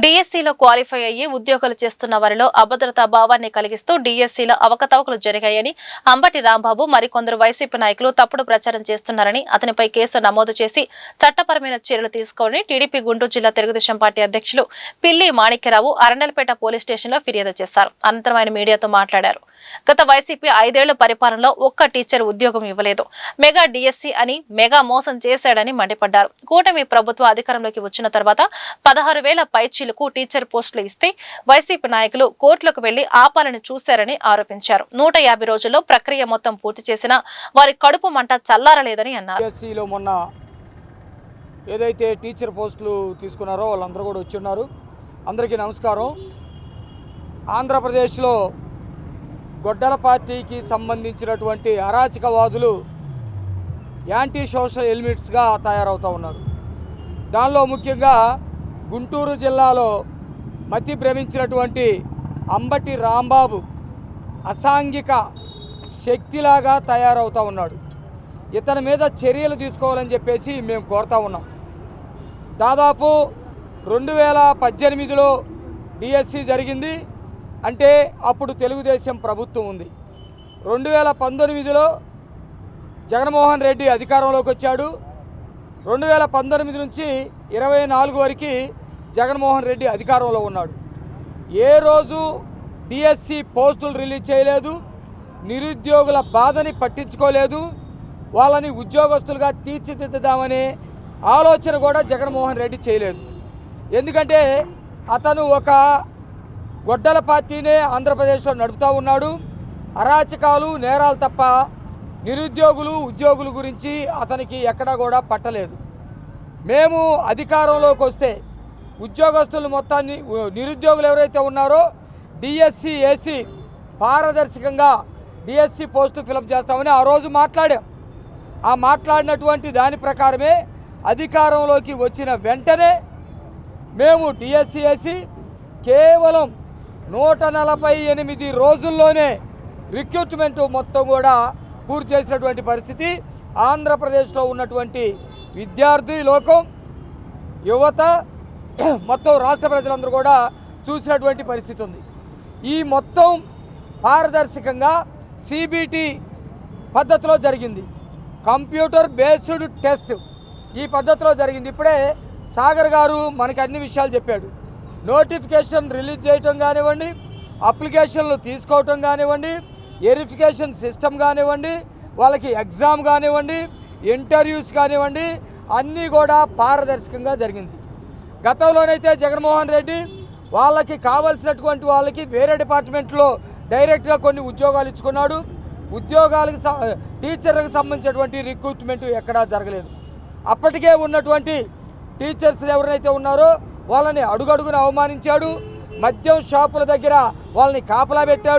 డిఎస్సీలో qualify అయ్యి ఉద్యోగాలు చేస్తున్న వారిలో అభద్రతా భావాన్ని కలిగిస్తూ డిఎస్సీలో అవకతవకలు జరిగాయని అంబటి రాంబాబు మరికొందరు వైసీపీ నాయకులు తప్పుడు ప్రచారం చేస్తున్నారని అతనిపై కేసు నమోదు చేసి చట్టపరమైన చర్యలు తీసుకోవాలని టీడీపీ గుంటూరు జిల్లా తెలుగుదేశం పార్టీ అధ్యక్షులు పిల్లి మాణిక్యరావు అరండలపేట పోలీస్ స్టేషన్లో ఫిర్యాదు చేశారు. అనంతరం ఆయన మీడియాతో మాట్లాడారు. గత వైసీపీ 5 ఏళ్ల పరిపాలనలో ఒక్క టీచర్ ఉద్యోగం ఇవ్వలేదు, మెగా డిఎస్సీ అని మెగా మోసం చేశాడని మండిపడ్డారు. కూటమి ప్రభుత్వం అధికారంలోకి వచ్చిన తర్వాత 16,000 పైచీలకు టీచర్ పోస్టులు ఇస్తే వైసీపీ నాయకులు కోర్టులకు వెళ్లి ఆపాలని చూశారని ఆరోపించారు. 150 రోజుల్లో ప్రక్రియ మొత్తం పూర్తి చేసినా వారి కడుపు మంట చల్లారలేదని అన్నారు. ఏదైతే టీచర్ పోస్టులు తీసుకున్నారో వాళ్ళందరూ కూడా వచ్చి ఉన్నారు. అందరికీ నమస్కారం. ఆంధ్రప్రదేశ్లో గొడ్డల పార్టీకి సంబంధించినటువంటి అరాచకవాదులు యాంటీ సోషల్ ఎలిమెంట్స్గా తయారవుతూ ఉన్నారు. దానిలో ముఖ్యంగా గుంటూరు జిల్లాలో మతి భ్రమించినటువంటి అంబటి రాంబాబు అసాంఘిక శక్తిలాగా తయారవుతూ ఉన్నాడు. ఇతని మీద చర్యలు తీసుకోవాలని చెప్పేసి మేము కోరుతా ఉన్నాం. దాదాపు 2018లో డిఎస్సి జరిగింది అంటే అప్పుడు తెలుగుదేశం ప్రభుత్వం ఉంది. 2019లో జగన్మోహన్ రెడ్డి అధికారంలోకి వచ్చాడు. 2019 నుంచి 24 వరకు జగన్మోహన్ రెడ్డి అధికారంలో ఉన్నాడు. ఏ రోజు డిఎస్సి పోస్టులు రిలీజ్ చేయలేదు, నిరుద్యోగుల బాధని పట్టించుకోలేదు, వాళ్ళని ఉద్యోగస్తులుగా తీర్చిదిద్దామనే ఆలోచన కూడా జగన్మోహన్ రెడ్డి చేయలేదు. ఎందుకంటే అతను ఒక గొడ్డల పార్టీనే ఆంధ్రప్రదేశ్లో నడుపుతూ ఉన్నాడు. అరాచకాలు నేరాలు తప్ప నిరుద్యోగులు ఉద్యోగుల గురించి అతనికి ఎక్కడా కూడా పట్టలేదు. మేము అధికారంలోకి వస్తే ఉద్యోగస్తులు మొత్తాన్ని నిరుద్యోగులు ఎవరైతే ఉన్నారో డిఎస్సి వేసి పారదర్శకంగా డిఎస్సి పోస్టు ఫిలప్ చేస్తామని ఆ రోజు మాట్లాడాం. ఆ మాట్లాడినటువంటి దాని ప్రకారమే అధికారంలోకి వచ్చిన వెంటనే మేము డిఎస్సి వేసి కేవలం 148 రోజుల్లోనే రిక్రూట్మెంట్ మొత్తం కూడా పూర్తి చేసినటువంటి పరిస్థితి ఆంధ్రప్రదేశ్లో ఉన్నటువంటి విద్యార్థి లోకం, యువత, మొత్తం రాష్ట్ర ప్రజలందరూ కూడా చూసినటువంటి పరిస్థితి ఉంది. ఈ మొత్తం పారదర్శకంగా సిబిటి పద్ధతిలో జరిగింది. కంప్యూటర్ బేస్డ్ టెస్ట్ ఈ పద్ధతిలో జరిగింది. ఇప్పుడే సాగర్ గారు మనకి అన్ని విషయాలు చెప్పాడు. నోటిఫికేషన్ రిలీజ్ చేయటం కానివ్వండి, అప్లికేషన్లు తీసుకోవటం కానివ్వండి, వెరిఫికేషన్ సిస్టమ్ కానివ్వండి, వాళ్ళకి ఎగ్జామ్ కానివ్వండి, ఇంటర్వ్యూస్ కానివ్వండి, అన్నీ కూడా పారదర్శకంగా జరిగింది. గతంలోనైతే జగన్మోహన్ రెడ్డి వాళ్ళకి కావాల్సినటువంటి వాళ్ళకి వేరే డిపార్ట్మెంట్లో డైరెక్ట్గా కొన్ని ఉద్యోగాలు ఇచ్చుకున్నాడు. ఉద్యోగాలకు టీచర్లకు సంబంధించినటువంటి రిక్రూట్మెంట్ ఎక్కడా జరగలేదు. అప్పటికే ఉన్నటువంటి టీచర్స్ ఎవరైతే ఉన్నారో వాళ్ళని అడుగడుగున అవమానించాడు. మద్యం షాపుల దగ్గర వాళ్ళని కాపలా పెట్టాడు.